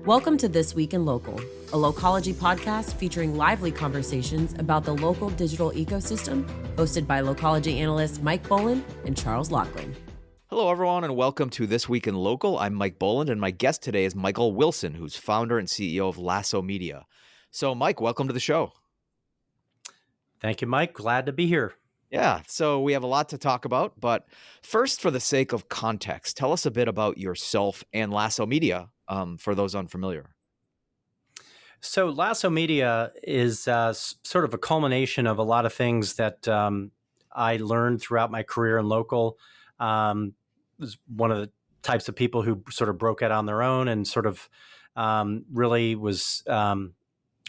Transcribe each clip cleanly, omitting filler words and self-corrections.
Welcome to This Week in Local, a Localogy podcast featuring lively conversations about the local digital ecosystem, hosted by Localogy analysts Mike Boland and Charles Lachlan. Hello, everyone, and welcome to This Week in Local. I'm Mike Boland, and my guest today is Michael Wilson, who's founder and CEO of Lasso Media. So, Mike, welcome to the show. Thank you, Mike. Glad to be here. Yeah, so we have a lot to talk about, but first, for the sake of context, tell us a bit about yourself and Lasso Media, for those unfamiliar. So Lasso Media is sort of a culmination of a lot of things that I learned throughout my career in local. Was one of the types of people who sort of broke out on their own and sort of really was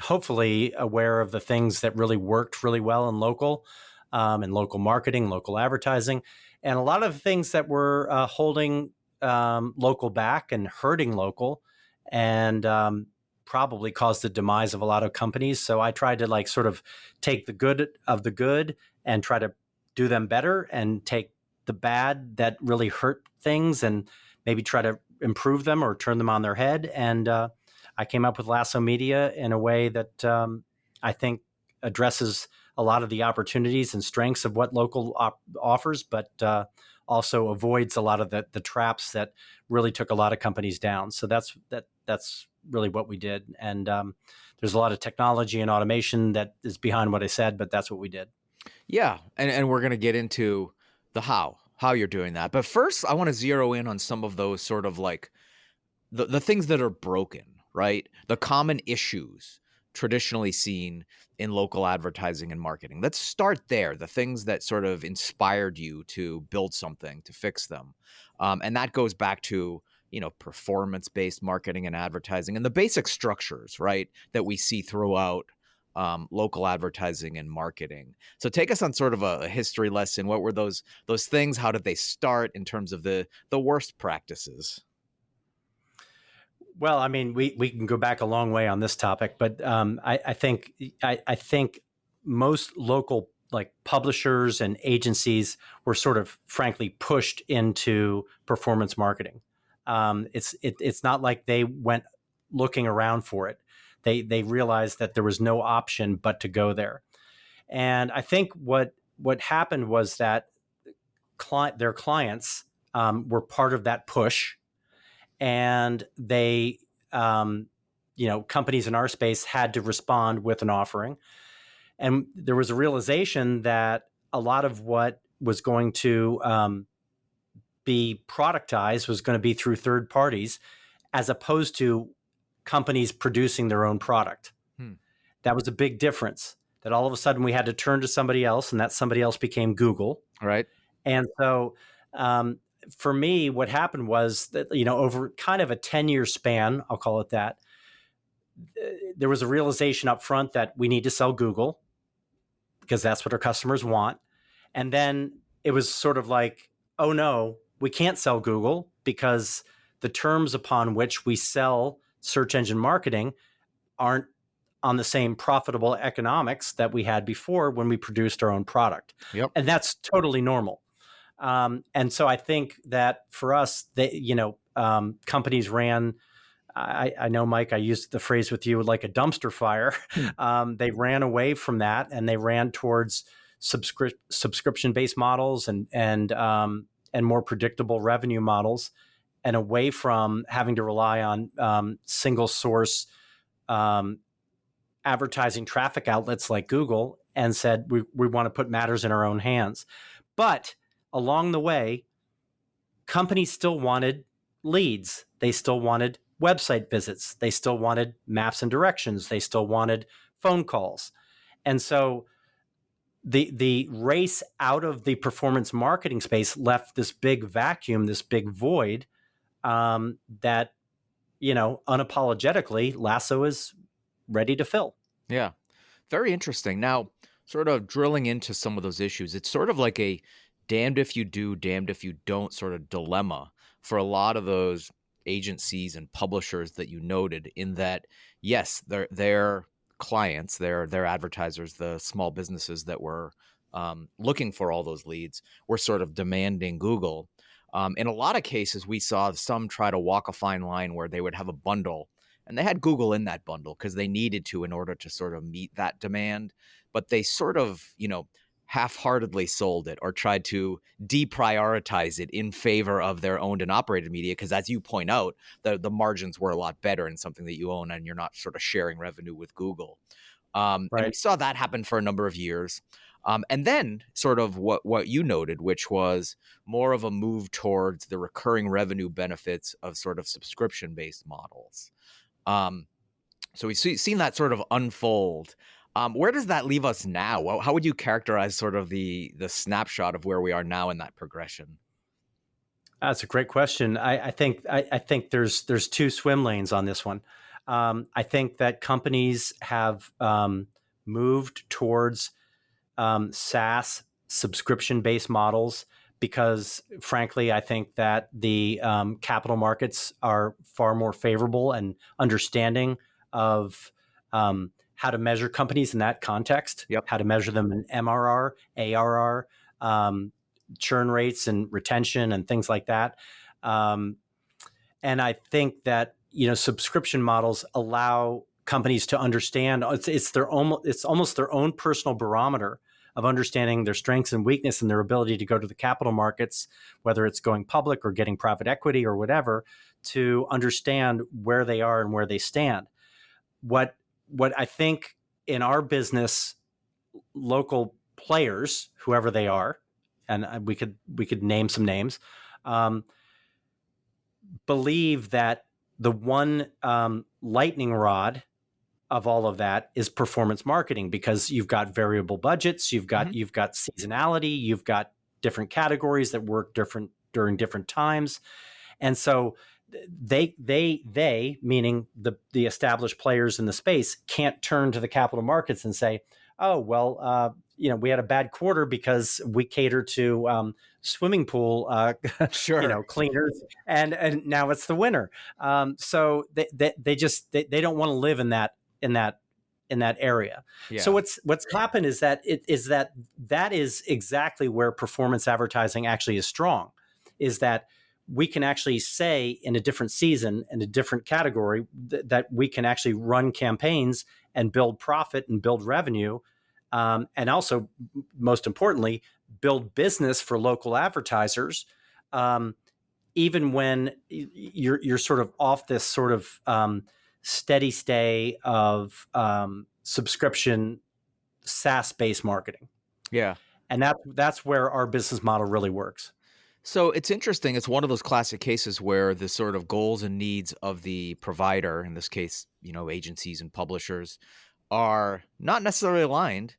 hopefully aware of the things that really worked really well in local marketing, local advertising, and a lot of the things that were holding local back and hurting local and probably caused the demise of a lot of companies. So I tried to sort of take the good of the good and try to do them better, and take the bad that really hurt things and maybe try to improve them or turn them on their head. And I came up with Lasso Media in a way that I think addresses a lot of the opportunities and strengths of what local offers, but also avoids a lot of the traps that really took a lot of companies down. So that's really what we did. And there's a lot of technology and automation that is behind what I said, but that's what we did. Yeah, and we're going to get into the how you're doing that. But first, I want to zero in on some of those sort of like the things that are broken, right? The common issues traditionally seen in local advertising and marketing. Let's start there. The things that sort of inspired you to build something, to fix them. And that goes back to, performance-based marketing and advertising and the basic structures, right, that we see throughout local advertising and marketing. So take us on sort of a history lesson. What were those things? How did they start in terms of the worst practices? Well, I mean, we can go back a long way on this topic, but I think most local publishers and agencies were sort of frankly pushed into performance marketing. It's not like they went looking around for it. They realized that there was no option but to go there. And I think what happened was that their clients were part of that push. And they, companies in our space had to respond with an offering. And there was a realization that a lot of what was going to be productized was going to be through third parties, as opposed to companies producing their own product. That was a big difference, that all of a sudden we had to turn to somebody else, and that somebody else became Google. Right. And so, for me, what happened was that, over kind of a 10-year span, I'll call it that, there was a realization up front that we need to sell Google because that's what our customers want. And then it was sort of like, oh no, we can't sell Google because the terms upon which we sell search engine marketing aren't on the same profitable economics that we had before when we produced our own product. Yep. And that's totally normal. And so I think that for us, companies ran, I know, Mike, I used the phrase with you, like a dumpster fire. They ran away from that, and they ran towards subscription-based models and more predictable revenue models, and away from having to rely on single source advertising traffic outlets like Google, and said, we want to put matters in our own hands. But along the way, companies still wanted leads. They still wanted website visits. They still wanted maps and directions. They still wanted phone calls. And so the race out of the performance marketing space left this big vacuum, this big void that, unapologetically, Lasso is ready to fill. Yeah. Very interesting. Now, sort of drilling into some of those issues, it's sort of like a damned if you do, damned if you don't sort of dilemma for a lot of those agencies and publishers that you noted, in that, yes, their clients, their advertisers, the small businesses that were looking for all those leads, were sort of demanding Google. In a lot of cases, we saw some try to walk a fine line where they would have a bundle and they had Google in that bundle because they needed to in order to sort of meet that demand. But they sort of, half-heartedly sold it or tried to deprioritize it in favor of their owned and operated media. Because as you point out, the margins were a lot better in something that you own and you're not sort of sharing revenue with Google. And we saw that happen for a number of years. And then sort of what you noted, which was more of a move towards the recurring revenue benefits of sort of subscription-based models. So we've seen that sort of unfold. Where does that leave us now? How would you characterize sort of the snapshot of where we are now in that progression? That's a great question. I think there's two swim lanes on this one. I think that companies have moved towards SaaS subscription-based models because, frankly, I think that the capital markets are far more favorable and understanding of how to measure companies in that context, how to measure them in MRR, ARR, churn rates and retention and things like that. And I think that, subscription models allow companies to understand it's almost their own personal barometer of understanding their strengths and weakness and their ability to go to the capital markets, whether it's going public or getting private equity or whatever, to understand where they are and where they stand. What I think in our business, local players, whoever they are, and we could name some names, believe that the one lightning rod of all of that is performance marketing, because you've got variable budgets, you've got seasonality, you've got different categories that work different during different times, and so they meaning the established players in the space can't turn to the capital markets and say, oh well, we had a bad quarter because we cater to swimming pool cleaners, and now it's the winter. So they don't want to live in that area. Yeah. So what's happened is that that is exactly where performance advertising actually is strong, is that we can actually say in a different season, in a different category, that we can actually run campaigns and build profit and build revenue. And also, most importantly, build business for local advertisers, even when you're sort of off this sort of steady stay of subscription SaaS-based marketing. Yeah. And that's where our business model really works. So it's interesting. It's one of those classic cases where the sort of goals and needs of the provider, in this case, agencies and publishers, are not necessarily aligned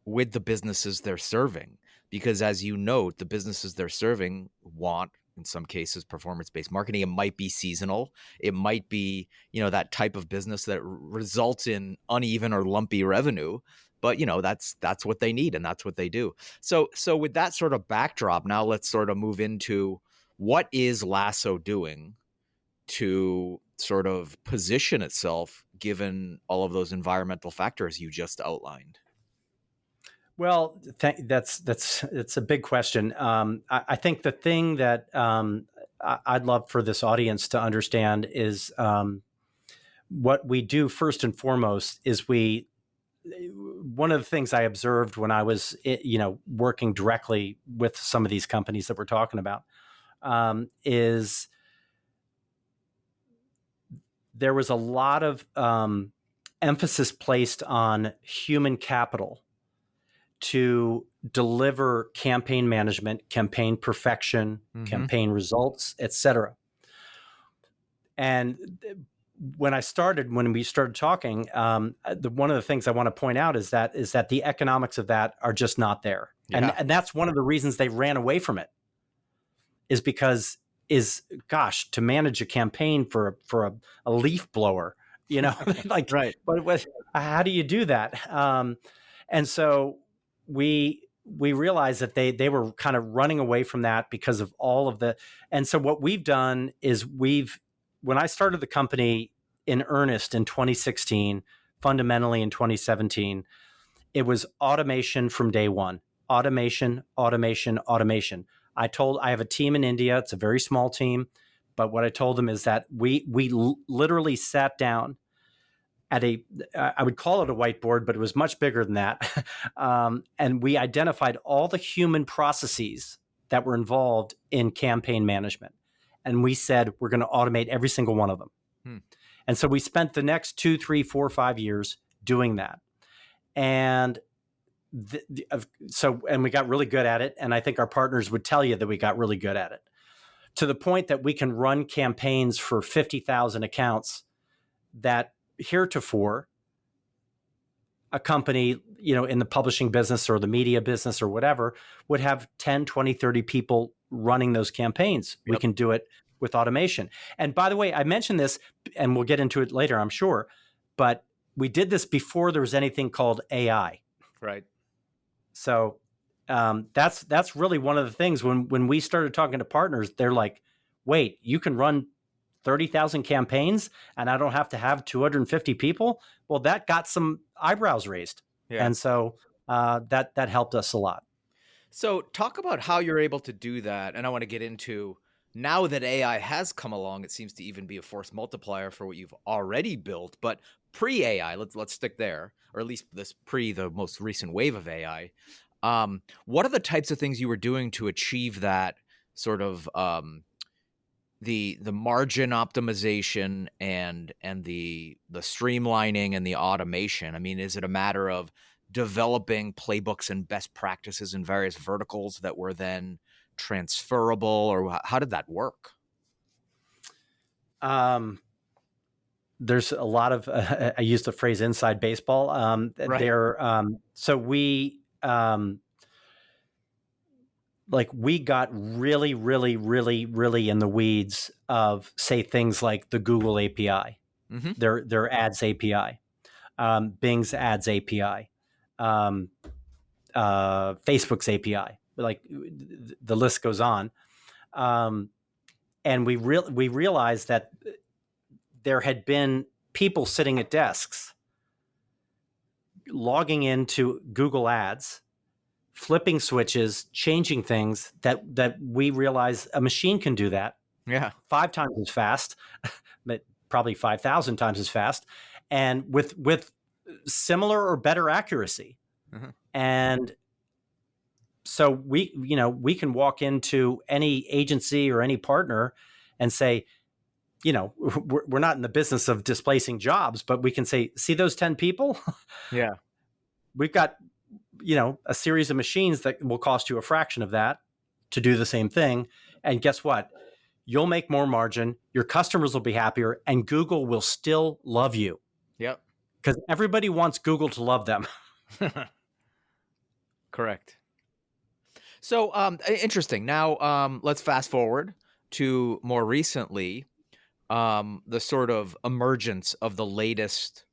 with the businesses they're serving. Because as you note, the businesses they're serving want, in some cases, performance-based marketing. It might be seasonal. It might be, that type of business that results in uneven or lumpy revenue. But, that's what they need and that's what they do. So with that sort of backdrop, now let's sort of move into what is Lasso doing to sort of position itself given all of those environmental factors you just outlined. Well, it's a big question. I think the thing that I'd love for this audience to understand is what we do first and foremost is one of the things I observed when I was, working directly with some of these companies that we're talking about, is there was a lot of emphasis placed on human capital to deliver campaign management, campaign perfection, campaign results, etc. And when we started talking, one of the things I want to point out is that the economics of that are just not there. Yeah. And that's one of the reasons they ran away from it, is because to manage a campaign for a leaf blower, right. But how do you do that? And so we realized that they were kind of running away from that because of all of and so what we've done is when I started the company in earnest in 2016, fundamentally in 2017, it was automation from day one. Automation. I have a team in India. It's a very small team, But what I told them is that we literally sat down at I would call it a whiteboard, but it was much bigger than that. And we identified all the human processes that were involved in campaign management. And we said, we're going to automate every single one of them. And so we spent the next 2, 3, 4, 5 years doing that. And and we got really good at it. And I think our partners would tell you that we got really good at it, to the point that we can run campaigns for 50,000 accounts that heretofore a company, in the publishing business or the media business or whatever, would have 10, 20, 30 people running those campaigns. Yep. We can do it with automation. And by the way, I mentioned this, and we'll get into it later, I'm sure, but we did this before there was anything called AI. Right. So that's really one of the things when we started talking to partners, they're like, wait, you can run 30,000 campaigns and I don't have to have 250 people? Well, that got some eyebrows raised. Yeah. And so that helped us a lot. So talk about how you're able to do that. And I want to get into, now that AI has come along, it seems to even be a force multiplier for what you've already built. But pre-AI, let's stick there, or at least the most recent wave of AI. What are the types of things you were doing to achieve that sort of the margin optimization and the streamlining and the automation? I mean, is it a matter of developing playbooks and best practices in various verticals that were then transferable, or how did that work? There's a lot of I used the phrase inside baseball. Right. So we we got really, really, really, really in the weeds of, say, things like the Google API, their ads API, Bing's ads API, Facebook's API, like the list goes on. And we realized that there had been people sitting at desks, logging into Google Ads, flipping switches, changing things that we realize a machine can do that. Yeah. 5 times as fast, but probably 5,000 times as fast, and with similar or better accuracy. And so we can walk into any agency or any partner and say, we're not in the business of displacing jobs, but we can say, see those 10 people? Yeah. We've got, a series of machines that will cost you a fraction of that to do the same thing. And guess what? You'll make more margin. Your customers will be happier, and Google will still love you. Yep. Because everybody wants Google to love them. Correct. So interesting. Now let's fast forward to more recently, the sort of emergence of the latest,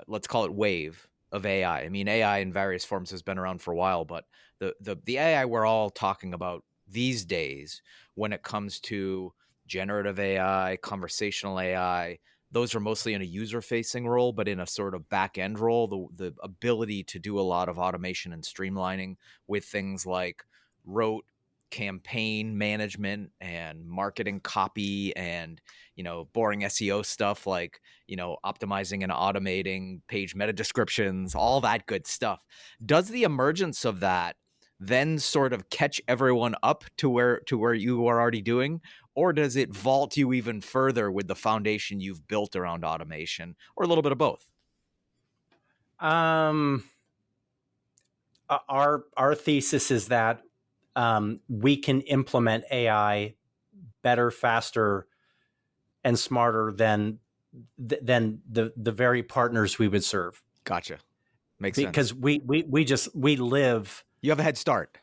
let's call it wave of AI. I mean, AI in various forms has been around for a while, but the AI we're all talking about these days, when it comes to generative AI, conversational AI, those are mostly in a user-facing role, but in a sort of back-end role, the ability to do a lot of automation and streamlining with things like rote campaign management and marketing copy and, boring SEO stuff like, optimizing and automating page meta descriptions, all that good stuff. Does the emergence of that then sort of catch everyone up to where you are already doing? Or does it vault you even further with the foundation you've built around automation, or a little bit of both? Our thesis is that we can implement AI better, faster, and smarter than the very partners we would serve. Gotcha. Makes sense. Because we live. You have a head start.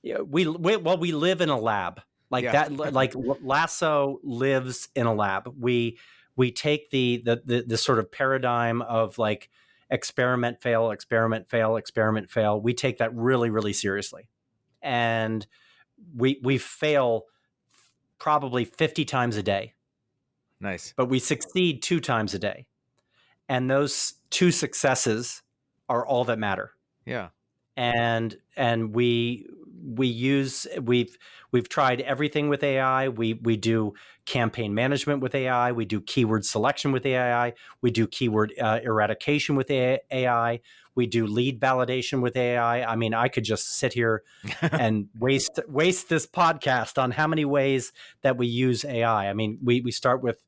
Yeah, we live in a lab that. Like Lasso lives in a lab. We take the sort of paradigm of like experiment, fail, experiment, fail, experiment, fail. We take that really, really seriously, and we fail probably 50 times a day. Nice. But we succeed 2 times a day, and those 2 successes are all that matter. Yeah. And we we've tried everything with AI. We do campaign management with AI. We do keyword selection with AI. We do keyword eradication with AI. We do lead validation with AI. I mean, I could just sit here and waste this podcast on how many ways that we use AI. I mean, we start with,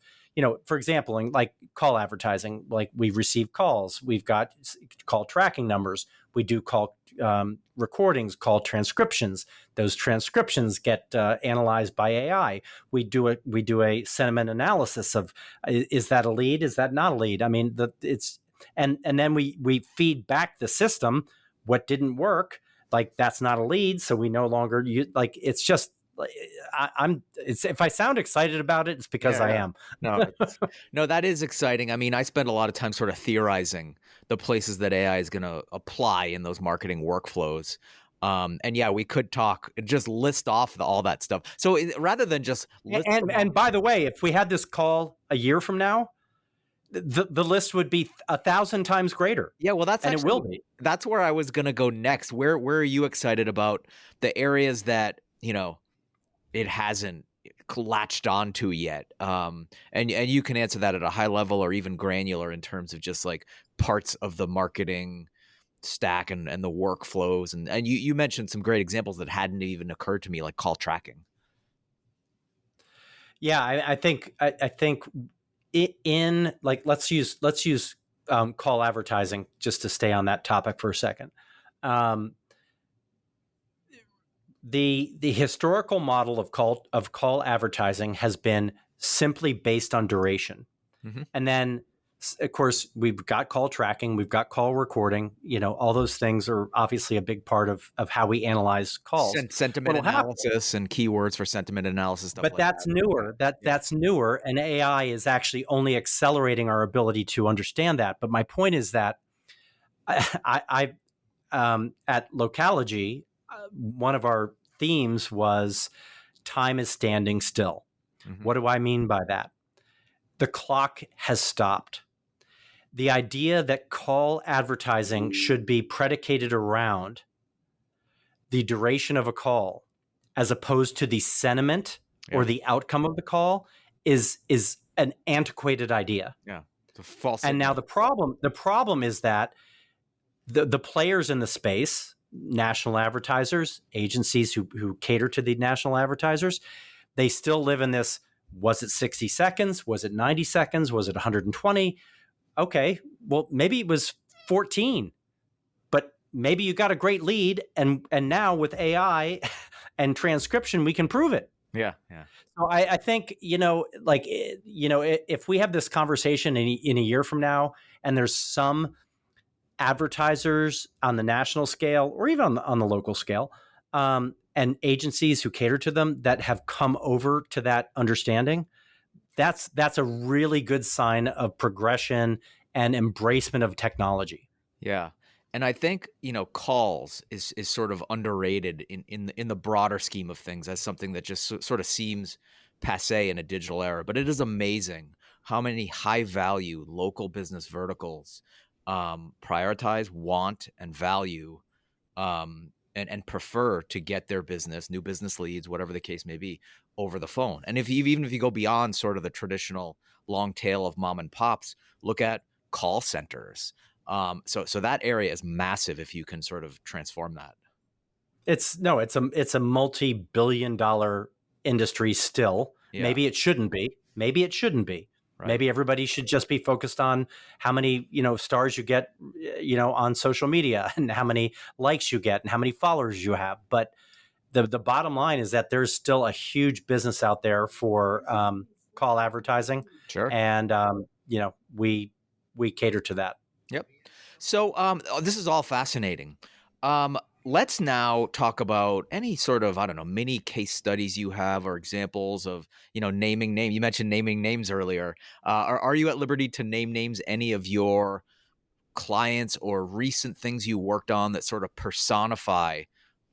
for example, in like call advertising, like we receive calls, we've got call tracking numbers, we do call recordings, call transcriptions. Those transcriptions get analyzed by AI. We do a sentiment analysis of is that a lead? Is that not a lead? I mean, and then we feed back the system what didn't work. Like that's not a lead, so we no longer use. Like it's just. If I sound excited about it, it's because I am. No, that is exciting. I mean, I spend a lot of time sort of theorizing the places that AI is going to apply in those marketing workflows. And yeah, we could just list off all that stuff. So rather than just and by the way, if we had this call a year from now, the list would be 1,000 times greater. Yeah, well, it will be. That's where I was going to go next. Where are you excited about the areas that it hasn't latched onto yet? And you can answer that at a high level or even granular in terms of just like parts of the marketing stack and the workflows. And you mentioned some great examples that hadn't even occurred to me, like call tracking. Yeah, I think in like let's use call advertising just to stay on that topic for a second. The historical model of call advertising has been simply based on duration. Mm-hmm. And then, of course, we've got call tracking, we've got call recording. All those things are obviously a big part of how we analyze calls. Sentiment analysis and keywords for sentiment analysis stuff. But that's newer. That's newer, and AI is actually only accelerating our ability to understand that. But my point is that I at Localogy, one of our themes was time is standing still. Mm-hmm. What do I mean by that? The clock has stopped. The idea that call advertising should be predicated around the duration of a call as opposed to the sentiment or the outcome of the call is an antiquated idea. Yeah. It's a false signal. And now the problem is that the players in the space, national advertisers, agencies who cater to the national advertisers, they still live in this, was it 60 seconds? Was it 90 seconds? Was it 120? Okay, well, maybe it was 14, but maybe you got a great lead, and now with AI and transcription, we can prove it. Yeah. So I think, if we have this conversation in a year from now, and there's some advertisers on the national scale or even on the local scale, and agencies who cater to them that have come over to that understanding, that's a really good sign of progression and embracement of technology. Yeah. And I think, calls is sort of underrated in the broader scheme of things as something that just sort of seems passé in a digital era. But it is amazing how many high value local business verticals prioritize, want, and value and prefer to get their new business leads, whatever the case may be, over the phone. And even if you go beyond sort of the traditional long tail of mom and pops, look at call centers. So that area is massive if you can sort of transform that. It's a multi-billion-dollar industry still. Yeah. Maybe it shouldn't be. Right. Maybe everybody should just be focused on how many, stars you get, on social media and how many likes you get and how many followers you have. But the bottom line is that there's still a huge business out there for call advertising. Sure. And, we cater to that. Yep. So this is all fascinating. Let's now talk about any sort of, mini case studies you have or examples of, naming names. You mentioned naming names earlier. Are you at liberty to name names, any of your clients or recent things you worked on that sort of personify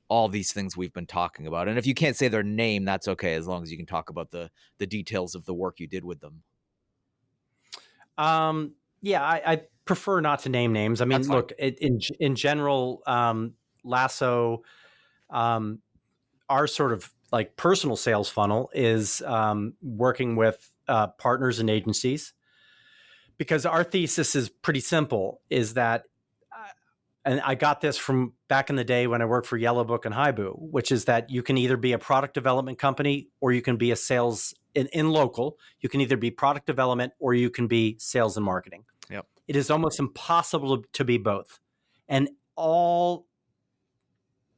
all these things we've been talking about? And if you can't say their name, that's okay, as long as you can talk about the details of the work you did with them. Yeah, I prefer not to name names. I mean, look, in general, Lasso our sort of like personal sales funnel is working with partners and agencies, because our thesis is pretty simple, is that, and I got this from back in the day when I worked for Yellow Book and Haibu, which is that you can either be a product development company or you can be a sales in local. You can either be product development or you can be sales and marketing. Yep. It is almost impossible to be both. And all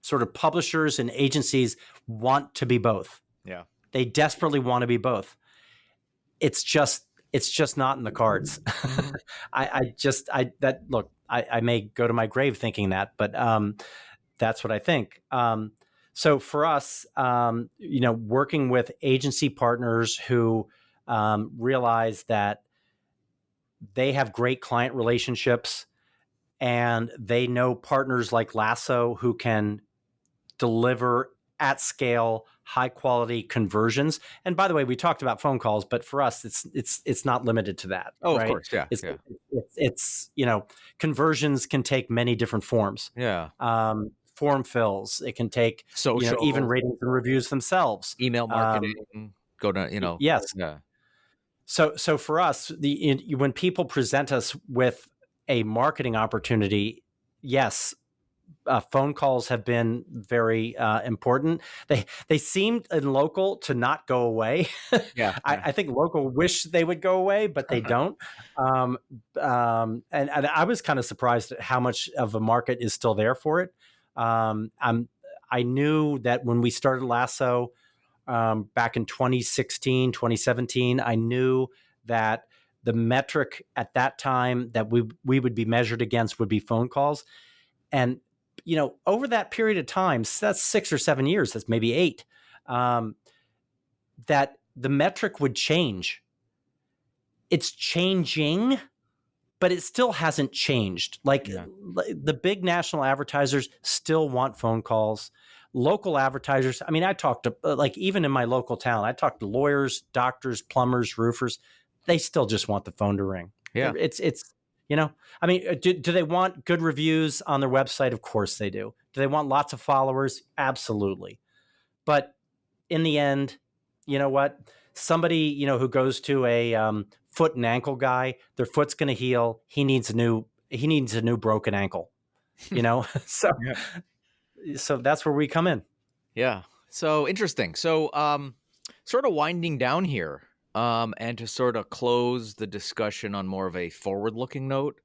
sort of publishers and agencies want to be both. Yeah. They desperately want to be both. It's just not in the cards. I may go to my grave thinking that, but that's what I think. So for us, working with agency partners who realize that they have great client relationships and they know partners like Lasso who can deliver at scale, high quality conversions. And by the way, we talked about phone calls, but for us, it's not limited to that. Oh, right? of course. Yeah. It's conversions can take many different forms. Yeah. Form fills. It can take Social, even ratings and reviews themselves. email marketing, go to, Yes. Yeah. So for us, when people present us with a marketing opportunity, yes, phone calls have been very important. They seem in local to not go away. Yeah. I think local wish they would go away, but they don't. And I was kind of surprised at how much of a market is still there for it. I knew that when we started Lasso back in 2016, 2017, I knew that the metric at that time that we would be measured against would be phone calls. And over that period of time, so that's 6 or 7 years, that's maybe 8, that the metric would change. It's changing, but it still hasn't changed. The big national advertisers still want phone calls. Local advertisers, I talked to, even in my local town, I talked to lawyers, doctors, plumbers, roofers. They still just want the phone to ring. Yeah. Do they want good reviews on their website? Of course they do. Do they want lots of followers? Absolutely. But in the end, you know what? Somebody, who goes to a foot and ankle guy, their foot's going to heal. He needs a new broken ankle, So, so that's where we come in. Yeah. So interesting. So, sort of winding down here. And to sort of close the discussion on more of a forward-looking note,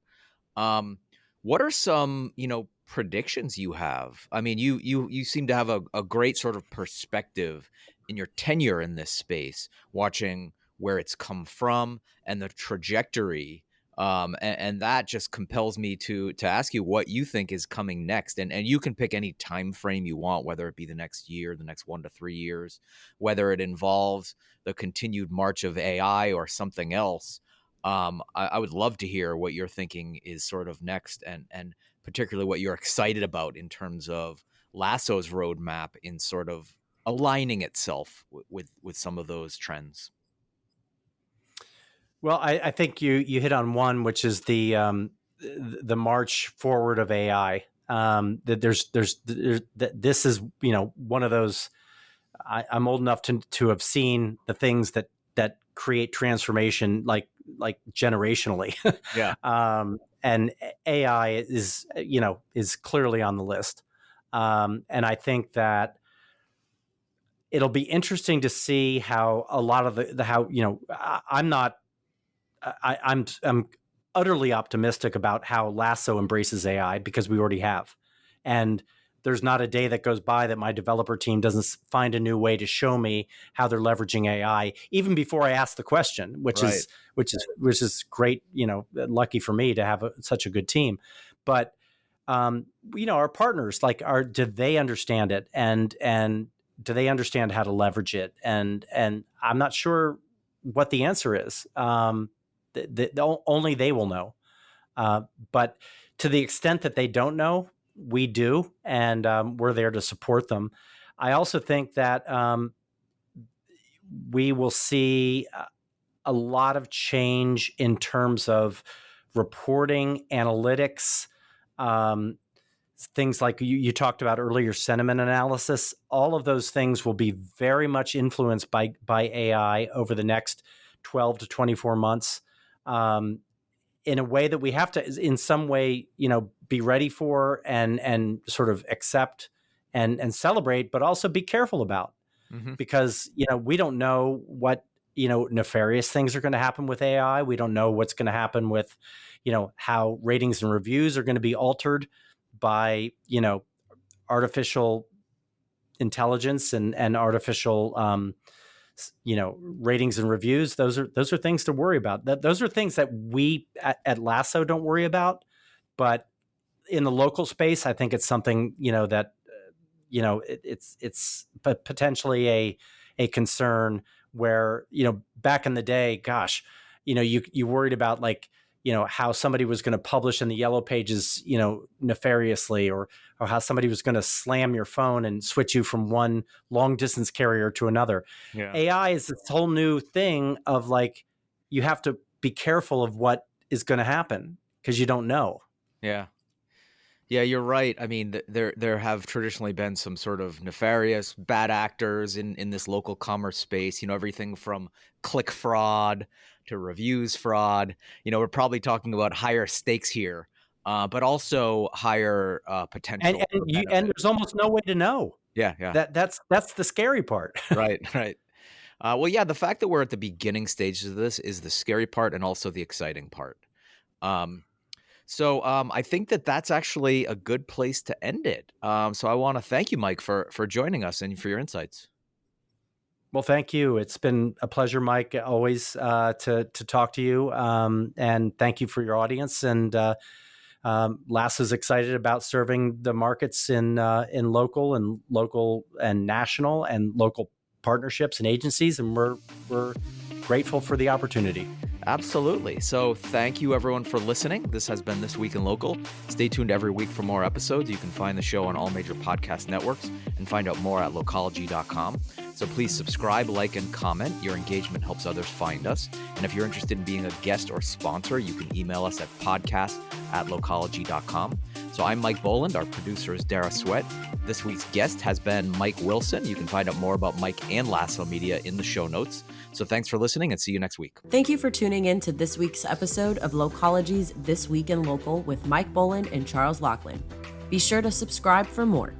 what are some, predictions you have? You seem to have a great sort of perspective in your tenure in this space, watching where it's come from and the trajectory. And that just compels me to ask you what you think is coming next. And you can pick any time frame you want, whether it be the next year, the next 1 to 3 years, whether it involves the continued march of AI or something else. I would love to hear what you're thinking is sort of next, and particularly what you're excited about in terms of Lasso's roadmap in sort of aligning itself with some of those trends. Well, I think you hit on one, which is the march forward of AI. That this is one of those. I'm old enough to have seen the things that create transformation like generationally. Yeah. And AI is clearly on the list. And I think that it'll be interesting to see how a lot of I'm utterly optimistic about how Lasso embraces AI, because we already have. And there's not a day that goes by that my developer team doesn't find a new way to show me how they're leveraging AI, even before I ask the question, which is great. Lucky for me to have such a good team. But our partners, do they understand it, and do they understand how to leverage it? And I'm not sure what the answer is. Only they will know. But to the extent that they don't know, we do, and we're there to support them. I also think that we will see a lot of change in terms of reporting, analytics, things like you talked about earlier, sentiment analysis, all of those things will be very much influenced by AI over the next 12 to 24 months, in a way that we have to, in some way, be ready for and sort of accept and celebrate, but also be careful about, because we don't know what nefarious things are going to happen with AI. We don't know what's going to happen with how ratings and reviews are going to be altered by artificial intelligence and artificial ratings and reviews. Those are things to worry about. Those are things that we at Lasso don't worry about, but in the local space, I think it's something that it's potentially a concern where back in the day, gosh, you worried about like how somebody was going to publish in the yellow pages nefariously, or how somebody was going to slam your phone and switch you from one long distance carrier to another. Yeah. AI is this whole new thing of like, you have to be careful of what is going to happen because you don't know. Yeah. Yeah, you're right. I mean, there have traditionally been some sort of nefarious bad actors in this local commerce space, everything from click fraud to reviews fraud. We're probably talking about higher stakes here, but also higher potential. And there's almost no way to know. Yeah. That's the scary part. Right. Well, yeah, the fact that we're at the beginning stages of this is the scary part and also the exciting part. So I think that's actually a good place to end it. So I want to thank you, Mike, for joining us and for your insights. Well, thank you. It's been a pleasure, Mike, always to talk to you. And thank you for your audience. And Lasso's excited about serving the markets in local and national and local partnerships and agencies. And we're grateful for the opportunity. Absolutely. So thank you, everyone, for listening. This has been This Week in Local. Stay tuned every week for more episodes. You can find the show on all major podcast networks and find out more at localogy.com. So please subscribe, like, and comment. Your engagement helps others find us. And if you're interested in being a guest or sponsor, you can email us at podcast@localogy.com. So I'm Mike Boland. Our producer is Dara Sweat. This week's guest has been Mike Wilson. You can find out more about Mike and Lasso Media in the show notes. So thanks for listening and see you next week. Thank you for tuning in to this week's episode of Localogy's This Week in Local with Mike Boland and Charles Loughlin. Be sure to subscribe for more.